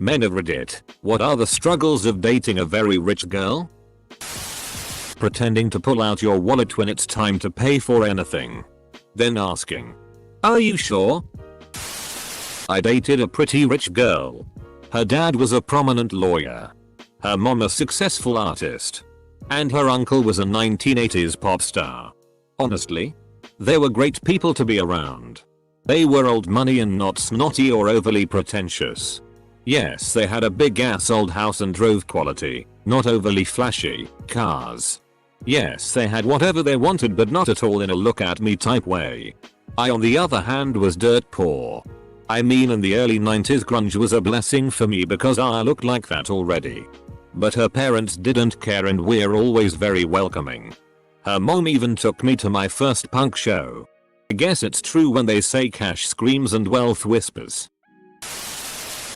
Men of Reddit, what are the struggles of dating a very rich girl? Pretending to pull out your wallet when it's time to pay for anything. Then asking, "Are you sure?" I dated a pretty rich girl. Her dad was a prominent lawyer. Her mom a successful artist. And her uncle was a 1980s pop star. Honestly, they were great people to be around. They were old money and not snotty or overly pretentious. Yes, they had a big ass old house and drove quality, not overly flashy, cars. Yes, they had whatever they wanted but not at all in a look at me type way. I on the other hand was dirt poor. I mean in the early 90s grunge was a blessing for me because I looked like that already. But her parents didn't care and we're always very welcoming. Her mom even took me to my first punk show. I guess it's true when they say cash screams and wealth whispers.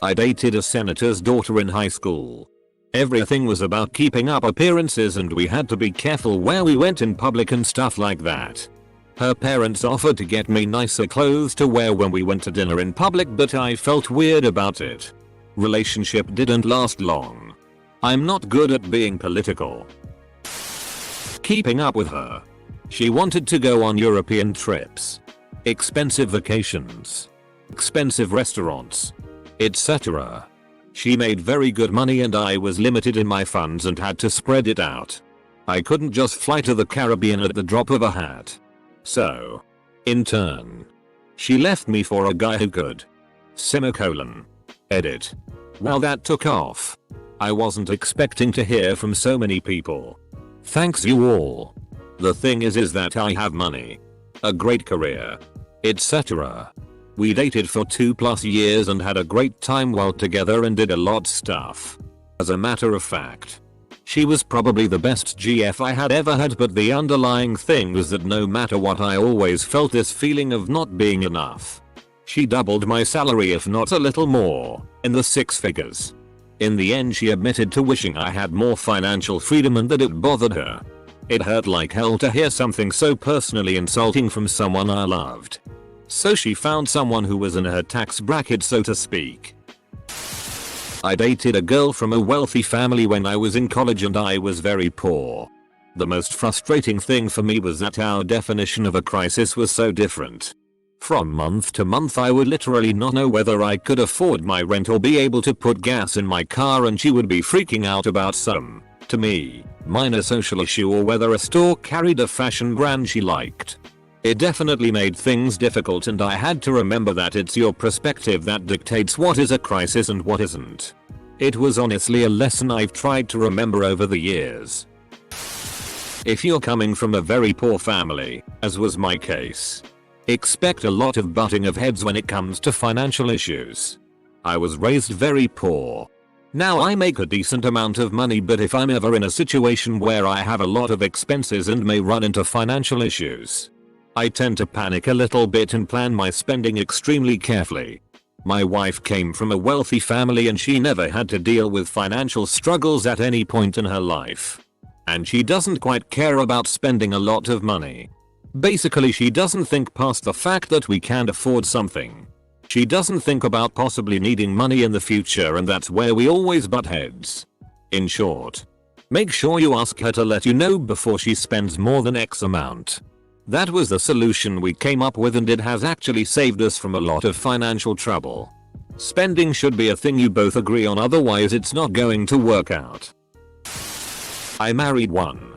I dated a senator's daughter in high school. Everything was about keeping up appearances and we had to be careful where we went in public and stuff like that. Her parents offered to get me nicer clothes to wear when we went to dinner in public but I felt weird about it. Relationship didn't last long. I'm not good at being political. Keeping up with her. She wanted to go on European trips. Expensive vacations. Expensive restaurants. Etc. She made very good money and I was limited in my funds and had to spread it out. I couldn't just fly to the Caribbean at the drop of a hat. So, in turn, she left me for a guy who could. Semicolon. Edit. Well, that took off. I wasn't expecting to hear from so many people. Thanks you all. The thing is that I have money, a great career, etc. We dated for 2+ years and had a great time while together and did a lot stuff. As a matter of fact, she was probably the best GF I had ever had, but the underlying thing was that no matter what I always felt this feeling of not being enough. She doubled my salary if not a little more, in the 6 figures. In the end she admitted to wishing I had more financial freedom and that it bothered her. It hurt like hell to hear something so personally insulting from someone I loved. So she found someone who was in her tax bracket, so to speak. I dated a girl from a wealthy family when I was in college and I was very poor. The most frustrating thing for me was that our definition of a crisis was so different. From month to month I would literally not know whether I could afford my rent or be able to put gas in my car, and she would be freaking out about some, to me, minor social issue or whether a store carried a fashion brand she liked. It definitely made things difficult and I had to remember that it's your perspective that dictates what is a crisis and what isn't. It was honestly a lesson I've tried to remember over the years. If you're coming from a very poor family, as was my case, expect a lot of butting of heads when it comes to financial issues. I was raised very poor. Now I make a decent amount of money, but if I'm ever in a situation where I have a lot of expenses and may run into financial issues, I tend to panic a little bit and plan my spending extremely carefully. My wife came from a wealthy family and she never had to deal with financial struggles at any point in her life. And she doesn't quite care about spending a lot of money. Basically, she doesn't think past the fact that we can't afford something. She doesn't think about possibly needing money in the future, and that's where we always butt heads. In short, make sure you ask her to let you know before she spends more than X amount. That was the solution we came up with and it has actually saved us from a lot of financial trouble. Spending should be a thing you both agree on, otherwise it's not going to work out. I married one.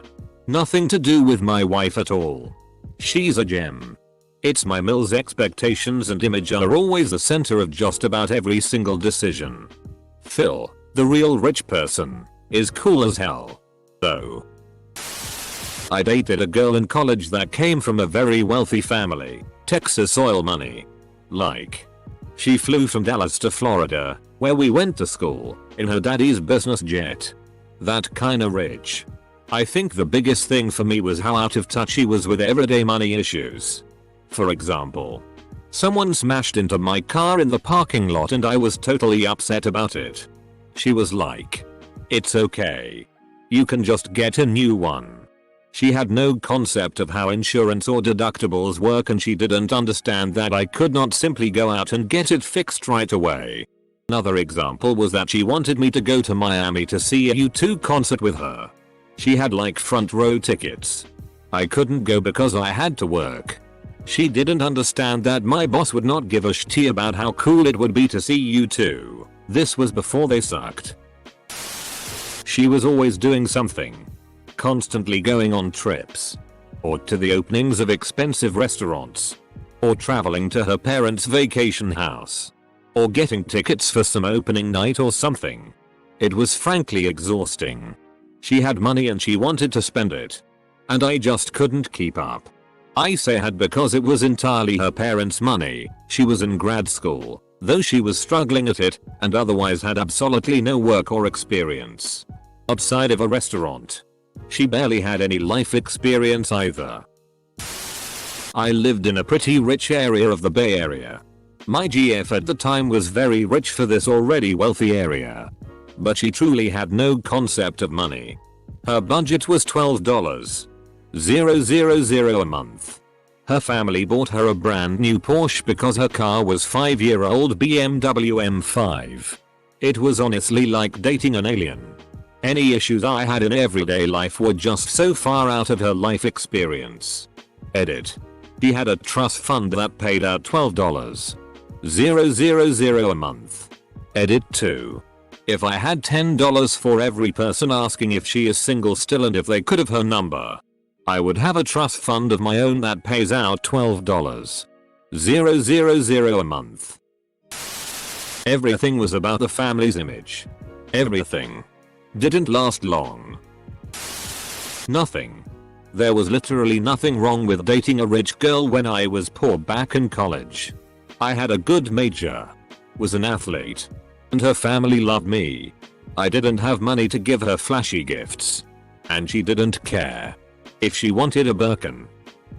Nothing to do with my wife at all. She's a gem. It's my Mills expectations and image are always the center of just about every single decision. Phil, the real rich person, is cool as hell, though. I dated a girl in college that came from a very wealthy family, Texas oil money. Like, she flew from Dallas to Florida, where we went to school, in her daddy's business jet. That kinda rich. I think the biggest thing for me was how out of touch she was with everyday money issues. For example, someone smashed into my car in the parking lot and I was totally upset about it. She was like, "It's okay. You can just get a new one." She had no concept of how insurance or deductibles work and she didn't understand that I could not simply go out and get it fixed right away. Another example was that she wanted me to go to Miami to see a U2 concert with her. She had like front row tickets. I couldn't go because I had to work. She didn't understand that my boss would not give a shit about how cool it would be to see U2. This was before they sucked. She was always doing something. Constantly going on trips. Or to the openings of expensive restaurants. Or traveling to her parents' vacation house. Or getting tickets for some opening night or something. It was frankly exhausting. She had money and she wanted to spend it. And I just couldn't keep up. I say had because it was entirely her parents' money. She was in grad school, though she was struggling at it, and otherwise had absolutely no work or experience. Outside of a restaurant. She barely had any life experience either. I lived in a pretty rich area of the Bay Area. My GF at the time was very rich for this already wealthy area. But she truly had no concept of money. Her budget was $12,000 a month. Her family bought her a brand new Porsche because her car was 5-year-old BMW M5. It was honestly like dating an alien. Any issues I had in everyday life were just so far out of her life experience. Edit. She had a trust fund that paid out $12,000 a month. Edit 2. If I had $10 for every person asking if she is single still and if they could have her number, I would have a trust fund of my own that pays out $12,000 a month. Everything was about the family's image. Everything. Didn't last long. Nothing. There was literally nothing wrong with dating a rich girl when I was poor back in college. I had a good major. Was an athlete. And her family loved me. I didn't have money to give her flashy gifts. And she didn't care. If she wanted a Birkin,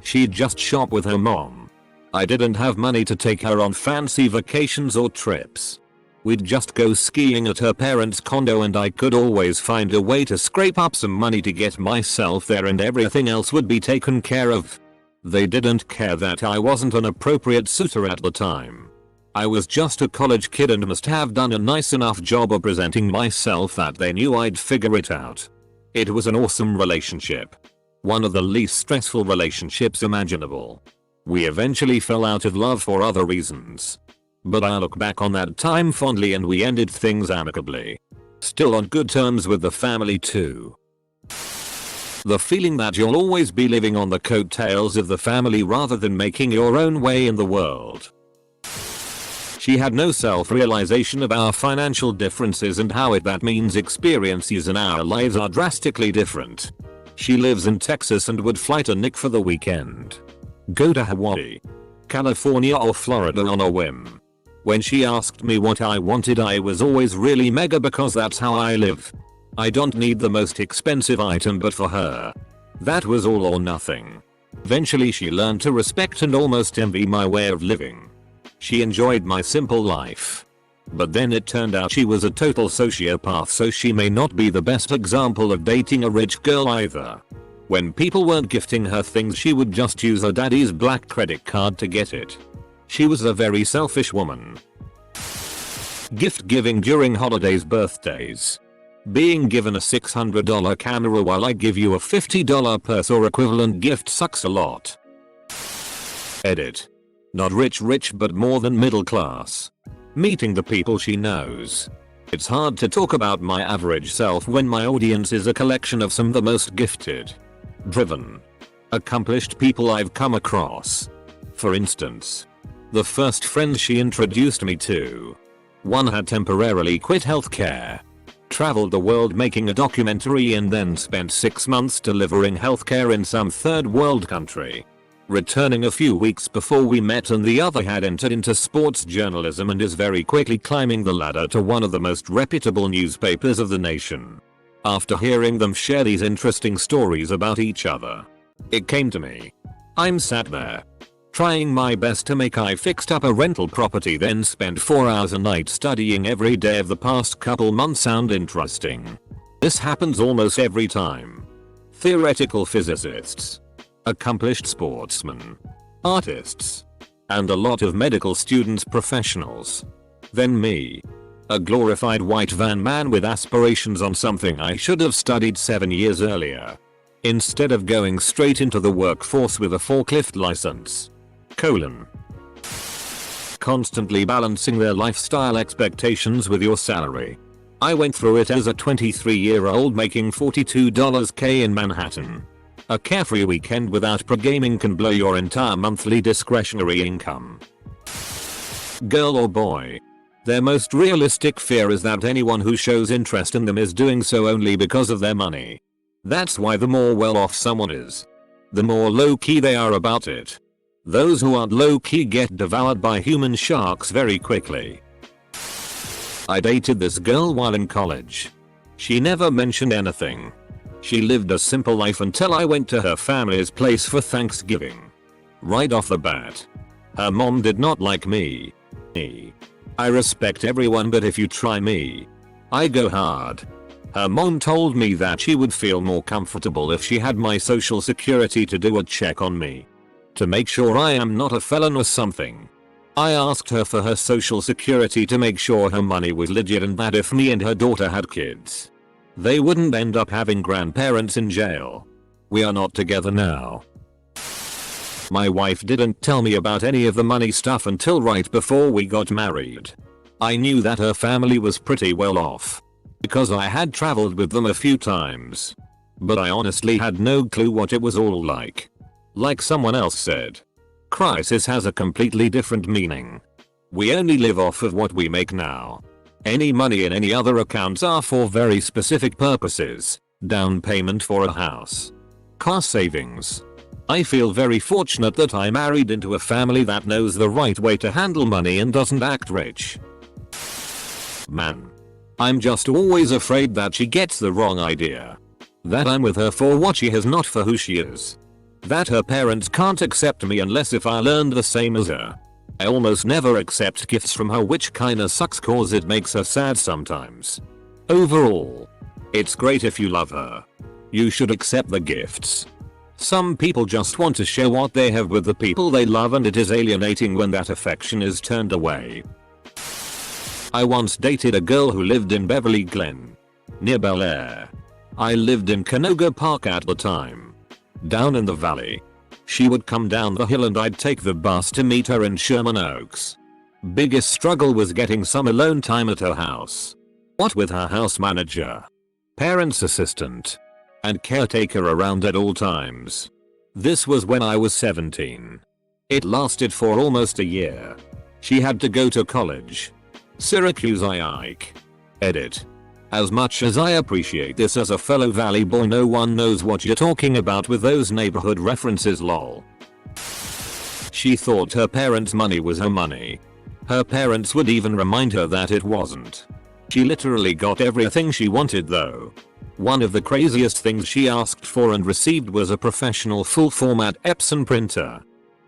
she'd just shop with her mom. I didn't have money to take her on fancy vacations or trips. We'd just go skiing at her parents' condo and I could always find a way to scrape up some money to get myself there and everything else would be taken care of. They didn't care that I wasn't an appropriate suitor at the time. I was just a college kid and must have done a nice enough job of presenting myself that they knew I'd figure it out. It was an awesome relationship. One of the least stressful relationships imaginable. We eventually fell out of love for other reasons. But I look back on that time fondly and we ended things amicably. Still on good terms with the family too. The feeling that you'll always be living on the coattails of the family rather than making your own way in the world. She had no self-realization of our financial differences and how that means experiences in our lives are drastically different. She lives in Texas and would fly to Nick for the weekend. Go to Hawaii, California or Florida on a whim. When she asked me what I wanted, I was always really mega because that's how I live. I don't need the most expensive item, but for her, that was all or nothing. Eventually she learned to respect and almost envy my way of living. She enjoyed my simple life. But then it turned out she was a total sociopath, so she may not be the best example of dating a rich girl either. When people weren't gifting her things, she would just use her daddy's black credit card to get it. She was a very selfish woman. Gift giving during holidays, birthdays. Being given a $600 camera while I give you a $50 purse or equivalent gift sucks a lot. Edit. Not rich but more than middle class. Meeting the people she knows. It's hard to talk about my average self when my audience is a collection of some of the most gifted, driven, accomplished people I've come across. For instance, the first friend she introduced me to. One had temporarily quit healthcare, traveled the world making a documentary and then spent 6 months delivering healthcare in some third world country. Returning a few weeks before we met, and the other had entered into sports journalism and is very quickly climbing the ladder to one of the most reputable newspapers of the nation. After hearing them share these interesting stories about each other, it came to me. I'm sat there, trying my best to make I fixed up a rental property, then spent 4 hours a night studying every day of the past couple months. Sound interesting? This happens almost every time. Theoretical physicists, accomplished sportsmen, artists, and a lot of medical students, professionals. Then me. A glorified white van man with aspirations on something I should have studied 7 years earlier. Instead of going straight into the workforce with a forklift license. Constantly balancing their lifestyle expectations with your salary. I went through it as a 23-year-old making $42K in Manhattan. A carefree weekend without pro-gaming can blow your entire monthly discretionary income. Girl or boy. Their most realistic fear is that anyone who shows interest in them is doing so only because of their money. That's why the more well-off someone is, the more low-key they are about it. Those who aren't low-key get devoured by human sharks very quickly. I dated this girl while in college. She never mentioned anything. She lived a simple life until I went to her family's place for Thanksgiving. Right off the bat, her mom did not like me. I respect everyone, but if you try me, I go hard. Her mom told me that she would feel more comfortable if she had my social security to do a check on me, to make sure I am not a felon or something. I asked her for her social security to make sure her money was legit and that if me and her daughter had kids, they wouldn't end up having grandparents in jail. We are not together now. My wife didn't tell me about any of the money stuff until right before we got married. I knew that her family was pretty well off, because I had traveled with them a few times. But I honestly had no clue what it was all like. Like someone else said, crisis has a completely different meaning. We only live off of what we make now. Any money in any other accounts are for very specific purposes. Down payment for a house. Car savings. I feel very fortunate that I married into a family that knows the right way to handle money and doesn't act rich. Man. I'm just always afraid that she gets the wrong idea. That I'm with her for what she has, not for who she is. That her parents can't accept me unless if I learned the same as her. I almost never accept gifts from her, which kinda sucks cause it makes her sad sometimes. Overall, it's great if you love her. You should accept the gifts. Some people just want to share what they have with the people they love, and it is alienating when that affection is turned away. I once dated a girl who lived in Beverly Glen, near Bel Air. I lived in Canoga Park at the time, down in the valley. She would come down the hill and I'd take the bus to meet her in Sherman Oaks. Biggest struggle was getting some alone time at her house. What with her house manager, parents assistant, and caretaker around at all times. This was when I was 17. It lasted for almost a year. She had to go to college. Syracuse Ike. Edit. As much as I appreciate this as a fellow Valley boy, no one knows what you're talking about with those neighborhood references, lol. She thought her parents' money was her money. Her parents would even remind her that it wasn't. She literally got everything she wanted though. One of the craziest things she asked for and received was a professional full format Epson printer.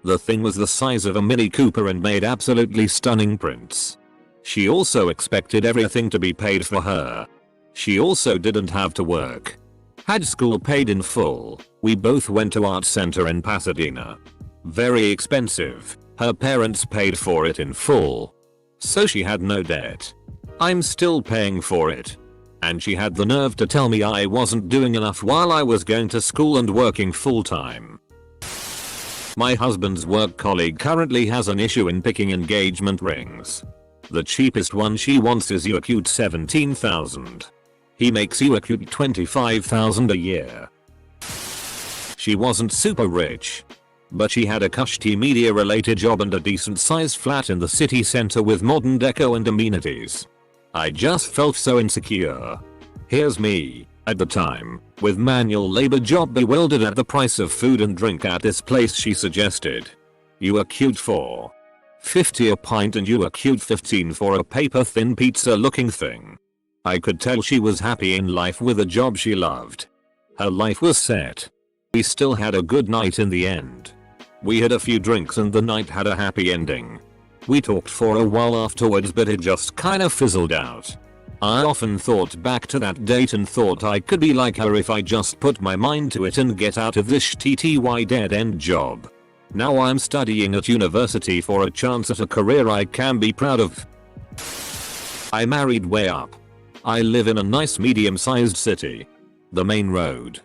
The thing was the size of a Mini Cooper and made absolutely stunning prints. She also expected everything to be paid for her. She also didn't have to work. Had school paid in full. We both went to Art Center in Pasadena. Very expensive. Her parents paid for it in full. So she had no debt. I'm still paying for it. And she had the nerve to tell me I wasn't doing enough while I was going to school and working full time. My husband's work colleague currently has an issue in picking engagement rings. The cheapest one she wants is cute $17,000. He makes cute $25,000 a year. She wasn't super rich, but she had a cushy media related job and a decent sized flat in the city center with modern deco and amenities. I just felt so insecure. Here's me, at the time, with manual labor job, bewildered at the price of food and drink at this place she suggested. You are cute for $50 a pint and you are cute $15 for a paper thin pizza looking thing. I could tell she was happy in life with a job she loved. Her life was set. We still had a good night in the end. We had a few drinks and the night had a happy ending. We talked for a while afterwards, but it just kinda fizzled out. I often thought back to that date and thought I could be like her if I just put my mind to it and get out of this TTY dead end job. Now I'm studying at university for a chance at a career I can be proud of. I married way up. I live in a nice medium-sized city. The main road,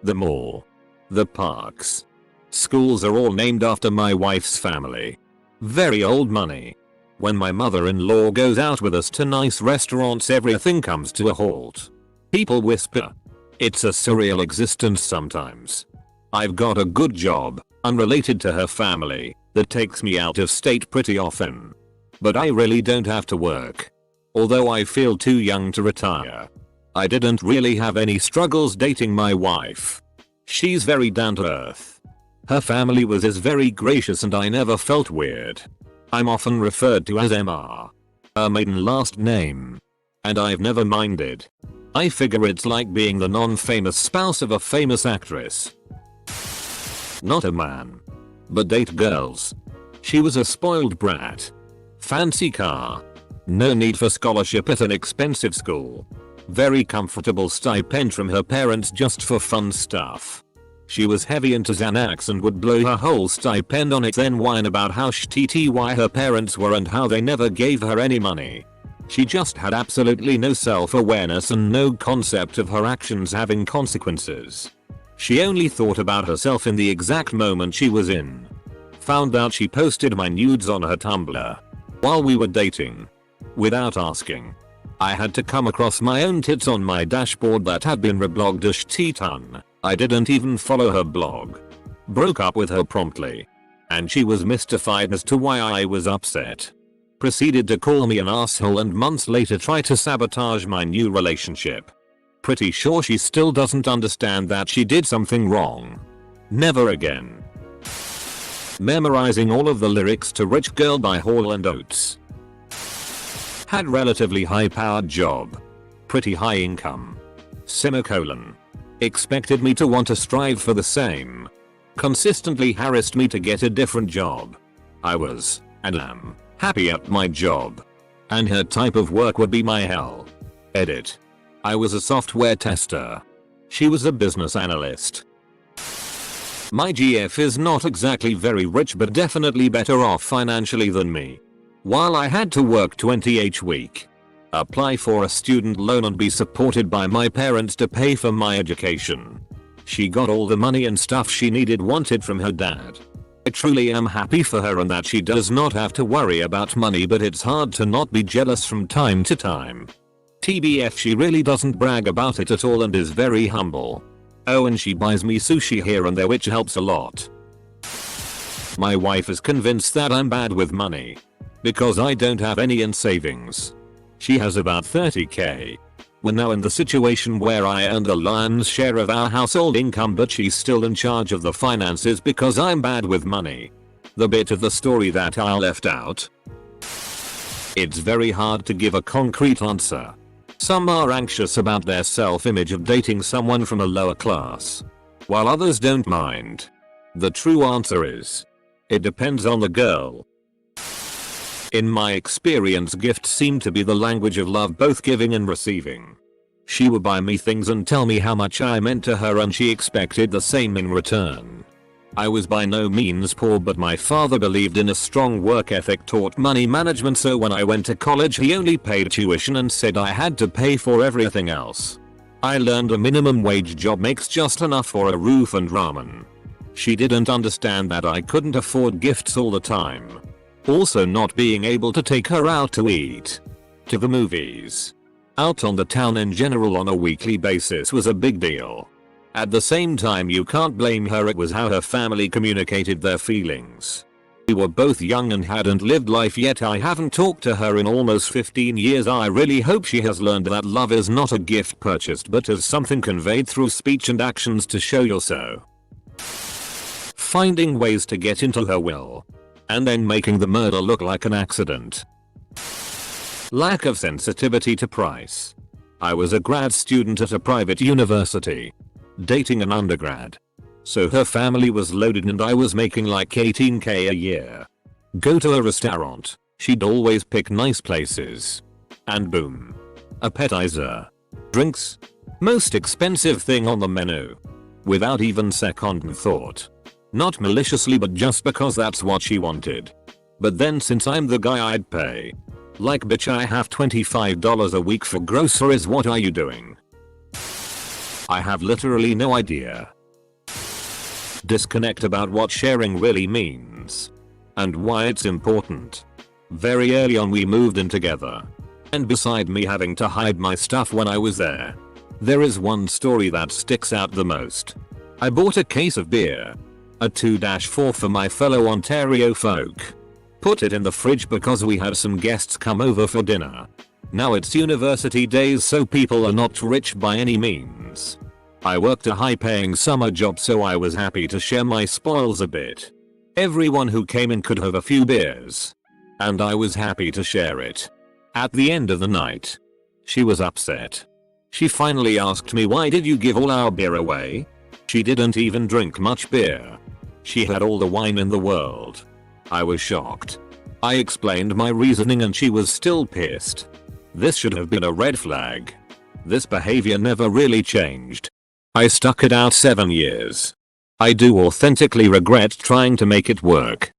the mall, the parks, schools are all named after my wife's family. Very old money. When my mother-in-law goes out with us to nice restaurants, everything comes to a halt. People whisper. It's a surreal existence sometimes. I've got a good job, unrelated to her family, that takes me out of state pretty often. But I really don't have to work. Although I feel too young to retire. I didn't really have any struggles dating my wife. She's very down to earth. Her family is very gracious and I never felt weird. I'm often referred to as MR. Her maiden last name. And I've never minded. I figure it's like being the non-famous spouse of a famous actress. Not a man. But date girls. She was a spoiled brat. Fancy car. No need for scholarship at an expensive school. Very comfortable stipend from her parents just for fun stuff. She was heavy into Xanax and would blow her whole stipend on it, then whine about how shitty her parents were and how they never gave her any money. She just had absolutely no self-awareness and no concept of her actions having consequences. She only thought about herself in the exact moment she was in. Found out she posted my nudes on her Tumblr while we were dating. Without asking. I had to come across my own tits on my dashboard that had been reblogged a shit-ton. I didn't even follow her blog. Broke up with her promptly. And she was mystified as to why I was upset. Proceeded to call me an asshole and months later try to sabotage my new relationship. Pretty sure she still doesn't understand that she did something wrong. Never again. Memorizing all of the lyrics to Rich Girl by Hall & Oates. Had relatively high-powered job. Pretty high income. Semicolon. Expected me to want to strive for the same. Consistently harassed me to get a different job. I was, and am, happy at my job. And her type of work would be my hell. Edit. I was a software tester. She was a business analyst. My GF is not exactly very rich but definitely better off financially than me. While I had to work 20 week, apply for a student loan and be supported by my parents to pay for my education. She got all the money and stuff she wanted from her dad. I truly am happy for her and that she does not have to worry about money, but it's hard to not be jealous from time to time. TBF, she really doesn't brag about it at all and is very humble. Oh, and she buys me sushi here and there, which helps a lot. My wife is convinced that I'm bad with money. Because I don't have any in savings. She has about 30k. We're now in the situation where I earn the lion's share of our household income, but she's still in charge of the finances because I'm bad with money. The bit of the story that I left out. It's very hard to give a concrete answer. Some are anxious about their self-image of dating someone from a lower class, while others don't mind. The true answer is, it depends on the girl. In my experience, gifts seem to be the language of love, both giving and receiving. She would buy me things and tell me how much I meant to her, and she expected the same in return. I was by no means poor, but my father believed in a strong work ethic, taught money management, so when I went to college he only paid tuition and said I had to pay for everything else. I learned a minimum wage job makes just enough for a roof and ramen. She didn't understand that I couldn't afford gifts all the time. Also, not being able to take her out to eat, to the movies, out on the town in general on a weekly basis was a big deal. At the same time, you can't blame her, it was how her family communicated their feelings. We were both young and hadn't lived life yet. I haven't talked to her in almost 15 years. I really hope she has learned that love is not a gift purchased but as something conveyed through speech and actions to show you're so. Finding ways to get into her will. And then making the murder look like an accident. Lack of sensitivity to price. I was a grad student at a private university. Dating an undergrad. So her family was loaded and I was making like 18k a year. Go to a restaurant. She'd always pick nice places. And boom. Appetizer. Drinks. Most expensive thing on the menu. Without even second thought. Not maliciously, but just because that's what she wanted. But then since I'm the guy, I'd pay. Like bitch, I have $25 a week for groceries, what are you doing? I have literally no idea. Disconnect about what sharing really means. And why it's important. Very early on we moved in together. And beside me having to hide my stuff when I was there, there is one story that sticks out the most. I bought a case of beer. A 2-4 for my fellow Ontario folk. Put it in the fridge because we had some guests come over for dinner. Now it's university days, so people are not rich by any means. I worked a high-paying summer job, so I was happy to share my spoils a bit. Everyone who came in could have a few beers. And I was happy to share it. At the end of the night, she was upset. She finally asked me, why did you give all our beer away? She didn't even drink much beer. She had all the wine in the world. I was shocked. I explained my reasoning and she was still pissed. This should have been a red flag. This behavior never really changed. I stuck it out 7 years. I do authentically regret trying to make it work.